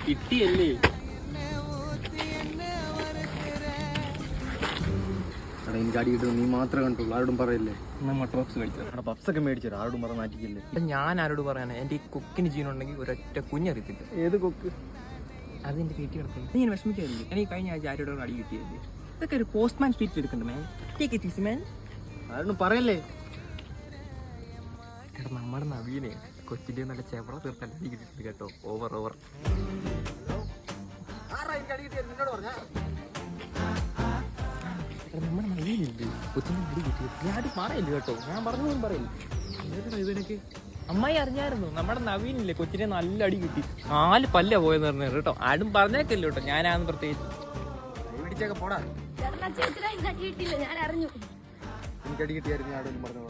കിട്ടിയല്ലേ? എനിക്ക് അടി കിട്ടും, നീ മാത്രമേ കണ്ടുള്ളൂ, ആരോടും പറയല്ലേ. മുട്ട പപ്സ് മേടിച്ചത്. പപ്സൊക്കെ മേടിച്ചോ, ആരോടും പറഞ്ഞ നാറ്റിക്കില്ലേ. ഞാൻ ആരോട് പറയാനാ? എൻ്റെ ഈ കുക്കിന് ജീവനുണ്ടെങ്കിൽ ഒരൊറ്റ കുഞ്ഞറിയത്തില്ല. ഏത് കൊക്ക്? അത് എൻ്റെ വീട്ടിൽ കിടക്കുന്നു. നീ വിഷമിക്കാറില്ലേ? എനിക്ക് കഴിഞ്ഞ ആഴ്ച ആരോടും അടി കിട്ടിയല്ലേ? ഇതൊക്കെ ഒരു പോസ്റ്റ്മാൻ സ്പീച്ച് എടുക്കണ്ട man. Take it easy man. ആരോടും പറയല്ലേ. എടാ നമ്മുടെ നവീനെ കൊച്ചിൻ്റെ നല്ല ചെവറ തീർക്കാൻ അടി കിട്ടിയിട്ടുണ്ട് കേട്ടോ. ഓവർ നമ്മുടെ നവീനില്ലേ കൊച്ചിൻ്റെ അടി കിട്ടിയത്? ഞാൻ പറയില്ല കേട്ടോ, ഞാൻ പറഞ്ഞൊന്നും പറയില്ല. ഇവനൊക്കെ അമ്മായി അറിഞ്ഞായിരുന്നു നമ്മുടെ നവീനില്ലേ കൊച്ചിനെ നല്ല അടി കിട്ടി. 4 പല്ല പോയെന്ന് പറഞ്ഞു കേട്ടോ. ആരും പറഞ്ഞേക്കല്ലോ കേട്ടോ, ഞാനാന്ന് പ്രത്യേകിച്ച്. പിടിച്ചൊക്കെ പോടാ. ഞാൻ അറിഞ്ഞു. എനിക്ക് അടി കിട്ടിയായിരുന്നു, ആരോടും പറഞ്ഞു.